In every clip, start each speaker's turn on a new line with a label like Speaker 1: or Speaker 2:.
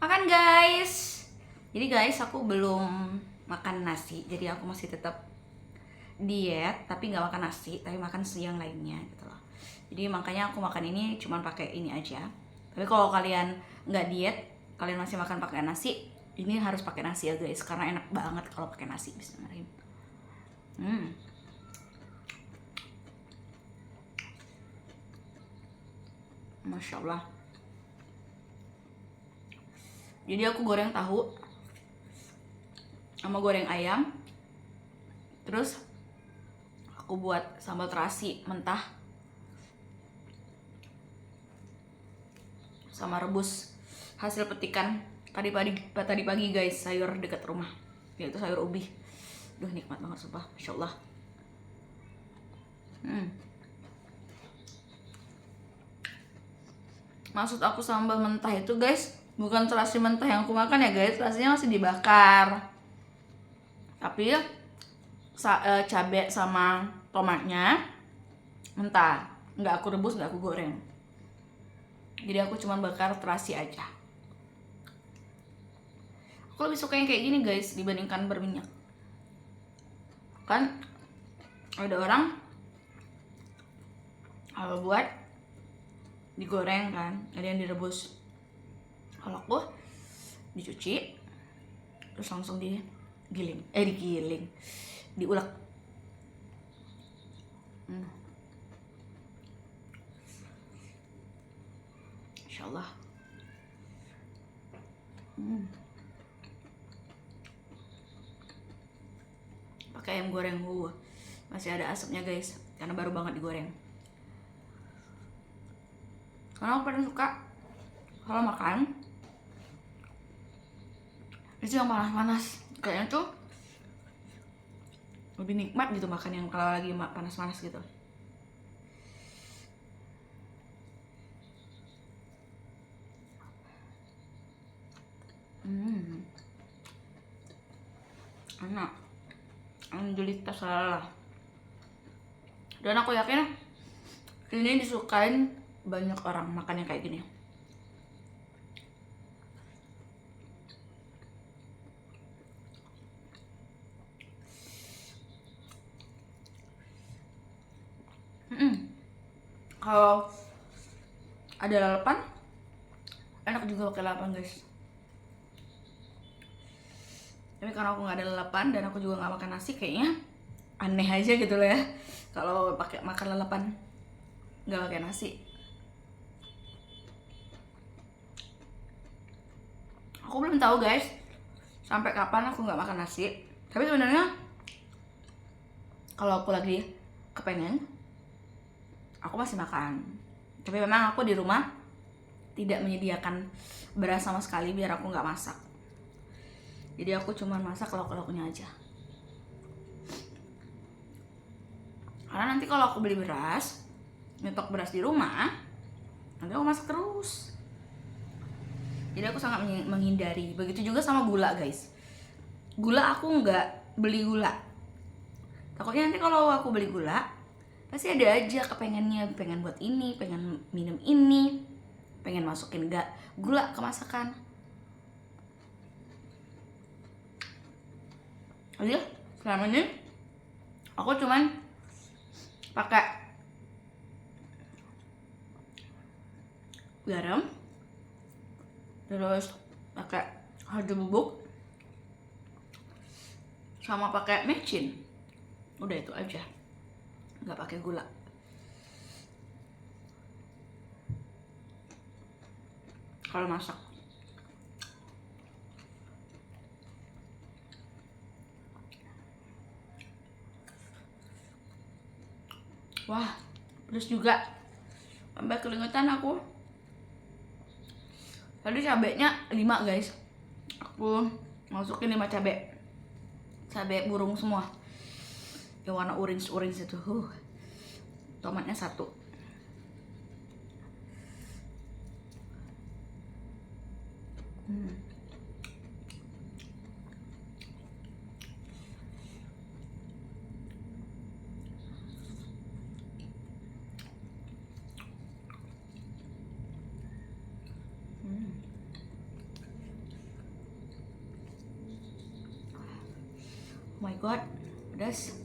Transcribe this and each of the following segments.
Speaker 1: Makan guys. Jadi guys, aku belum makan nasi. Jadi aku masih tetap diet, tapi nggak makan nasi, tapi makan siang lainnya gitu loh. Jadi makanya aku makan ini cuman pakai ini aja. Tapi kalau kalian nggak diet, kalian masih makan pakai nasi, ini harus pakai nasi ya guys, karena enak banget kalau pakai nasi. Bismillahirrahmanirrahim. Masya Allah. Jadi aku goreng tahu sama goreng ayam, terus aku buat sambal terasi mentah sama rebus hasil petikan tadi pagi guys, sayur dekat rumah, yaitu sayur ubi. Duh, nikmat banget sumpah, Masya Allah. Maksud aku sambal mentah itu guys, bukan terasi mentah yang aku makan ya guys, terasinya masih dibakar, tapi cabai sama tomatnya mentah, nggak aku rebus, nggak aku goreng. Jadi aku cuma bakar terasi aja. Aku lebih suka yang kayak gini guys dibandingkan berminyak. Kan ada orang kalau buat digoreng kan, ada yang direbus. Kalau aku dicuci terus langsung digiling, diulek. Insya Allah. Pakai ayam goreng, masih ada asapnya guys, karena baru banget digoreng. Karena aku paling suka kalau makan itu yang panas-panas, kayaknya tuh lebih nikmat gitu makan yang kalau lagi panas-panas gitu. Enak, alhamdulillah salah. Dan aku yakin ini disukain banyak orang makan yang kayak gini. Kalau ada lalapan, enak juga pakai lalapan guys. Tapi karena aku nggak ada lalapan dan aku juga nggak makan nasi, kayaknya aneh aja gitu loh ya kalau pakai makan lalapan nggak pakai nasi. Aku belum tahu guys sampai kapan aku nggak makan nasi. Tapi sebenarnya kalau aku lagi kepengen, aku masih makan. Tapi memang aku di rumah tidak menyediakan beras sama sekali biar aku nggak masak. Jadi aku cuma masak lauk-lauknya aja. Karena nanti kalau aku beli beras, nyetok beras di rumah, nanti aku masak terus. Jadi aku sangat menghindari. Begitu juga sama gula guys. Gula aku nggak beli gula. Takutnya nanti kalau aku beli gula, pasti ada aja kepengennya, pengen buat ini, pengen minum ini, pengen masukin gula ke masakan. Jadi selama ini aku cuman pakai garam, terus pakai kaldu bubuk, sama pakai mecin. Udah itu aja, nggak pakai gula. Kalau masak, wah pedes juga, sampai keringetan aku. Tadi cabenya 5 guys, aku masukin 5 cabai burung semua yang warna orange itu. Tomatnya 1. my god, pedas.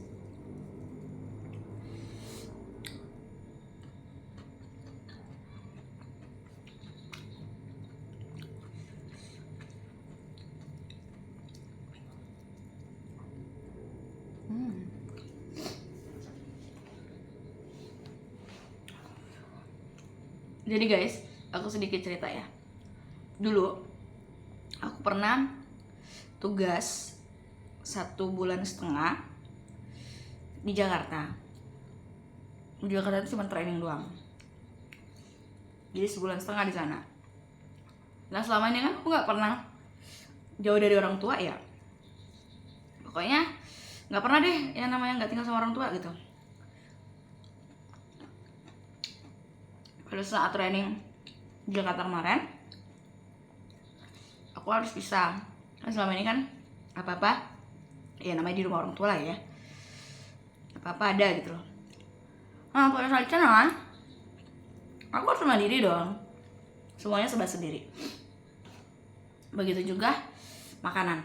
Speaker 1: Jadi guys, aku sedikit cerita ya. Dulu aku pernah tugas 1,5 bulan di Jakarta. Di Jakarta itu cuma training doang. Jadi 1,5 bulan di sana. Nah selama ini kan aku nggak pernah jauh dari orang tua ya. Pokoknya nggak pernah deh yang namanya nggak tinggal sama orang tua gitu. Pada saat training di Jakarta kemarin, aku harus bisa. Kan selama ini kan apa-apa ya namanya di rumah orang tua lah ya, apa-apa ada gitu loh. Nah pada saat sana aku harus mandiri dong, semuanya serba sendiri. Begitu juga makanan.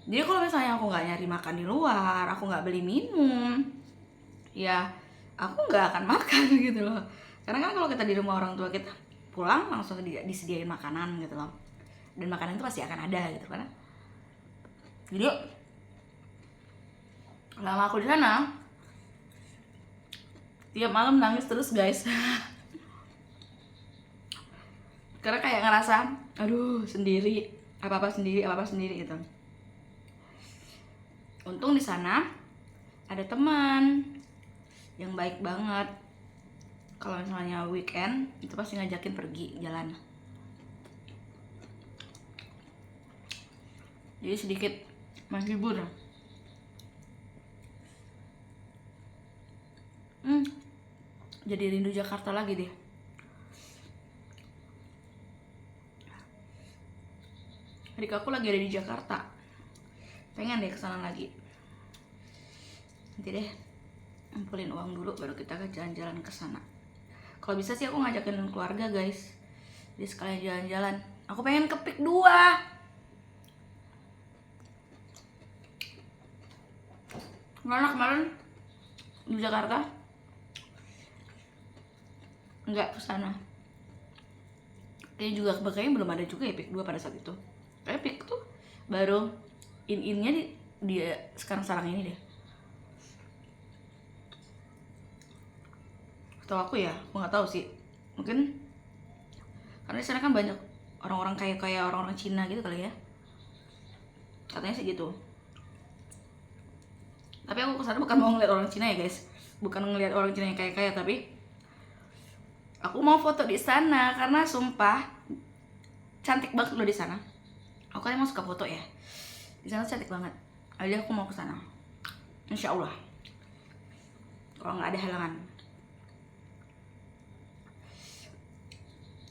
Speaker 1: Jadi kalau misalnya aku nggak nyari makan di luar, aku nggak beli minum, ya aku nggak akan makan gitu loh. Karena kan kalau kita di rumah orang tua kita pulang langsung disediain makanan gitu loh, dan makanan itu pasti akan ada gitu kan. Jadi lama aku di sana tiap malam nangis terus guys. Karena kayak ngerasa aduh sendiri, apa-apa sendiri gitu. Untung di sana ada teman yang baik banget. Kalau misalnya weekend itu pasti ngajakin pergi jalan. Jadi sedikit menghibur. Jadi rindu Jakarta lagi deh. Adik aku lagi ada di Jakarta. Pengen deh kesana lagi. Nanti deh ngumpulin uang dulu baru kita ke jalan-jalan ke sana. Kalau bisa sih aku ngajakin keluarga guys. Jadi sekalian jalan-jalan. Aku pengen ke Pik 2. Karena kemarin di Jakarta nggak ke sana. Kayaknya juga kayaknya belum ada juga ya Pik 2 pada saat itu. Kayak Pik tuh baru in-innya di sekarang ini deh. Atau aku ya, aku nggak tahu sih. Mungkin karena di sana kan banyak orang-orang kayak orang-orang Cina gitu kali ya. Katanya sih gitu. Tapi aku kesana bukan mau ngeliat orang Cina ya guys. Bukan ngeliat orang Cina yang kaya-kaya, tapi aku mau foto di sana karena sumpah cantik banget loh di sana. Aku kan emang suka foto ya. Di sana cantik banget. Jadi aku mau ke sana. Insya Allah. Kalau nggak ada halangan.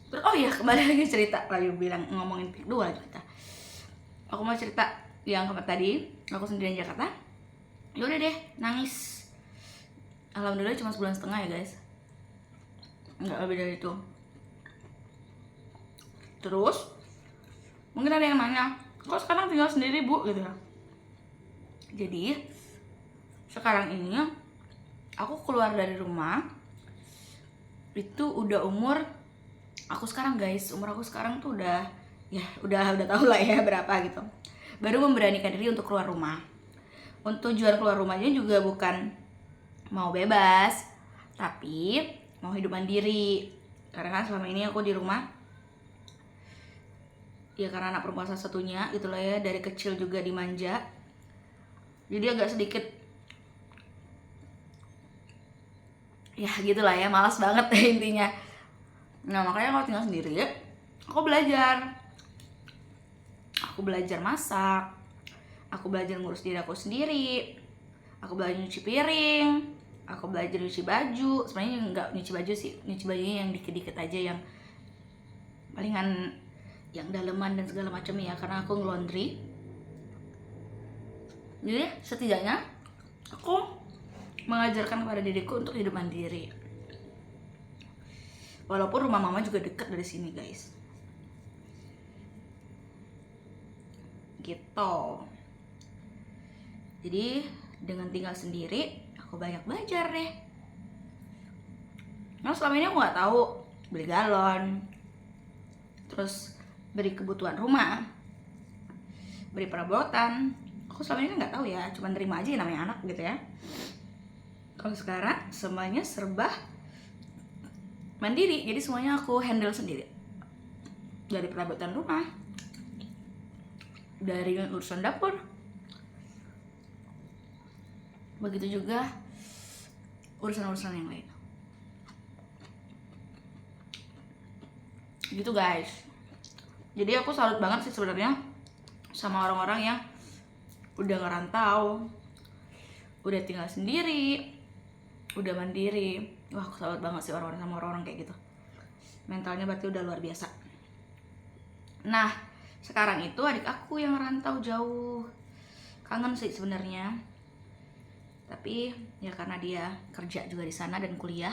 Speaker 1: Terus oh iya kembali lagi cerita lagi bilang ngomongin Pik 2 cerita. Aku mau cerita yang kemarin tadi aku sendirian di Jakarta. Ya udah deh nangis. Alhamdulillah cuma 1,5 bulan ya guys. Nggak lebih dari itu. Terus mungkin ada yang nanya, kok sekarang tinggal sendiri bu gitu ya. Jadi sekarang ini aku keluar dari rumah itu udah umur aku sekarang guys, umur aku sekarang tuh udah tahu lah ya berapa gitu. Baru memberanikan diri untuk keluar rumah. Untuk tujuan keluar rumahnya juga bukan mau bebas, tapi mau hidup mandiri. Karena kan selama ini aku di rumah ya karena anak perempuan satu-satunya gitu lah ya, dari kecil juga dimanja. Jadi agak sedikit ya gitulah ya, malas banget ya intinya. Nah makanya kalau tinggal sendiri aku belajar masak, aku belajar ngurus diri aku sendiri, aku belajar nyuci piring, aku belajar nyuci baju. Sebenarnya nggak nyuci baju sih, nyuci bajunya yang dikit-dikit aja, yang palingan yang daleman dan segala macam ya, karena aku nge-laundry. Jadi setidaknya aku mengajarkan kepada diriku untuk hidup mandiri. Walaupun rumah mama juga dekat dari sini guys. Gitu. Jadi dengan tinggal sendiri aku banyak belajar deh. Nah selama ini aku nggak tahu beli galon, terus beli kebutuhan rumah, beli perabotan. Aku selama ini nggak tahu ya, cuma terima aja namanya anak gitu ya. Kalau sekarang semuanya serba mandiri, jadi semuanya aku handle sendiri. Dari perabotan rumah, dari urusan dapur, begitu juga urusan-urusan yang lain. Gitu guys. Jadi aku salut banget sih sebenarnya sama orang-orang yang udah ngerantau, udah tinggal sendiri, udah mandiri. Wah, aku salut banget sih orang-orang sama orang-orang kayak gitu. Mentalnya berarti udah luar biasa. Nah, sekarang itu adik aku yang ngerantau jauh. Kangen sih sebenarnya. Tapi ya karena dia kerja juga di sana dan kuliah.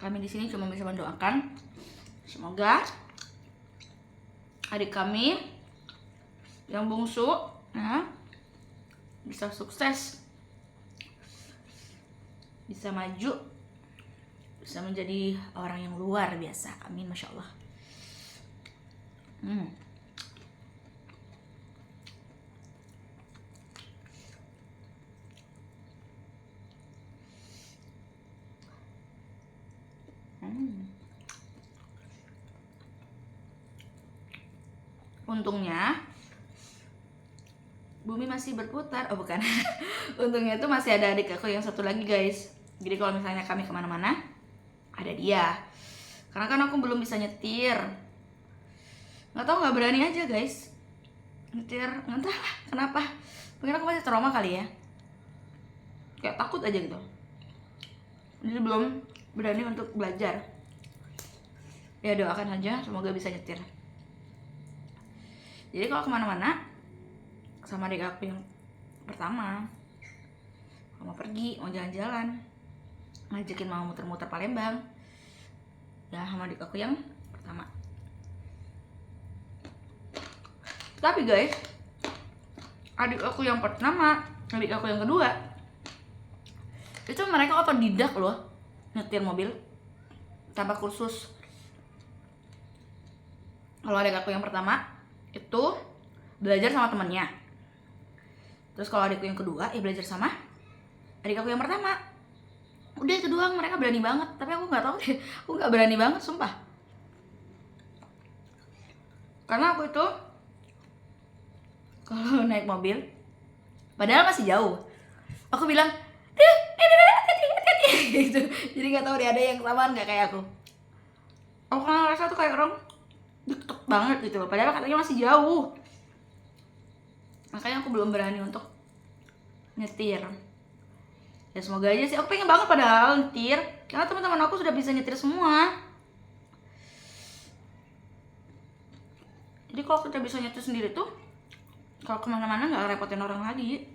Speaker 1: Kami di sini cuma bisa mendoakan semoga adik kami yang bungsu bisa sukses, bisa maju, bisa menjadi orang yang luar biasa. Amin, masya Allah. Untungnya bumi masih berputar. Oh bukan. Untungnya tuh masih ada adik aku yang satu lagi guys. Jadi kalau misalnya kami kemana-mana ada dia. Karena kan aku belum bisa nyetir. Nggak tahu, nggak berani aja guys nyetir. Nggak tahu kenapa. Mungkin aku masih trauma kali ya. Kayak takut aja gitu. Jadi belum berani untuk belajar. Ya doakan aja semoga bisa nyetir. Jadi kalau kemana-mana sama adik aku yang pertama, mau pergi, mau jalan-jalan, ngajakin mau muter-muter Palembang, ya sama adik aku yang pertama. Tapi guys, adik aku yang pertama, adik aku yang kedua, itu mereka otodidak loh nyetir mobil tanpa kursus. Kalau adik aku yang pertama itu belajar sama temennya. Terus kalau adikku yang kedua belajar sama adik aku yang pertama. Udah itu doang, mereka berani banget. Tapi aku nggak tahu deh, aku nggak berani banget sumpah. Karena aku itu kalau naik mobil, padahal masih jauh, aku bilang hati-hati gitu. Jadi nggak tahu deh ada yang samaan nggak kayak aku. Aku kan ngerasa tuh kayak orang deket banget gitu loh, padahal katanya masih jauh. Makanya aku belum berani untuk nyetir. Ya semoga aja sih, aku pengen banget padahal nyetir, karena teman-teman aku sudah bisa nyetir semua. Jadi kalau kita bisa nyetir sendiri tuh, kalau kemana-mana nggak repotin orang lagi.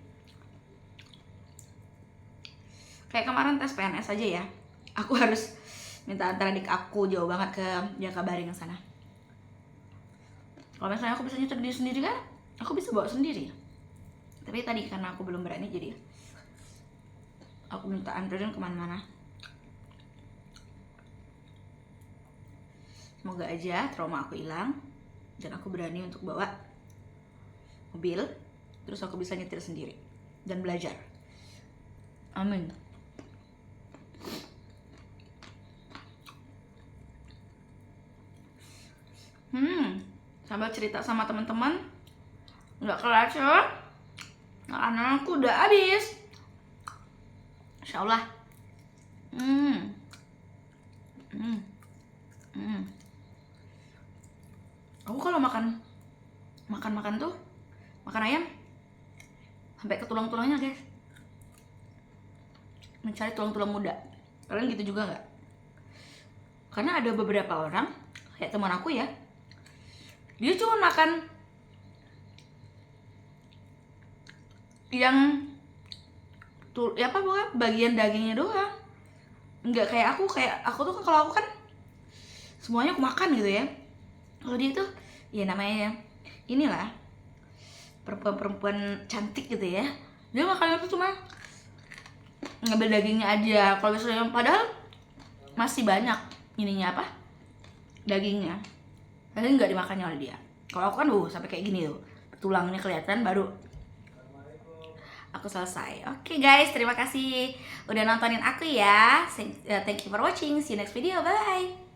Speaker 1: Kayak kemarin tes PNS aja ya, aku harus minta antar adik aku jauh banget ke Jakabaring ke sana. Kalau misalnya aku bisa nyetir diri sendiri kan, aku bisa bawa sendiri. Tapi tadi karena aku belum berani, jadi aku minta anterin kemana-mana. Semoga aja trauma aku hilang dan aku berani untuk bawa mobil, terus aku bisa nyetir sendiri dan belajar. Amin. Sambil cerita sama teman-teman nggak kerasa makanan aku udah habis. Insya Allah. Aku kalau makan tuh makan ayam sampai ke tulang-tulangnya guys. Mencari tulang-tulang muda. Kalian gitu juga nggak? Karena ada beberapa orang kayak teman aku ya, dia cuma makan yang tuh ya apa bukan bagian dagingnya doang. Nggak kayak aku tuh kan, kalau aku kan semuanya aku makan gitu ya. Kalau dia tuh ya namanya inilah perempuan-perempuan cantik gitu ya, dia makannya tuh cuma ngambil dagingnya aja. Kalau misalnya padahal masih banyak ininya apa, dagingnya, tapi nggak dimakannya oleh dia. Kalau aku kan sampai kayak gini tuh, tulangnya kelihatan baru aku selesai. Oke guys, terima kasih udah nontonin aku ya. Thank you for watching. See you next video. Bye.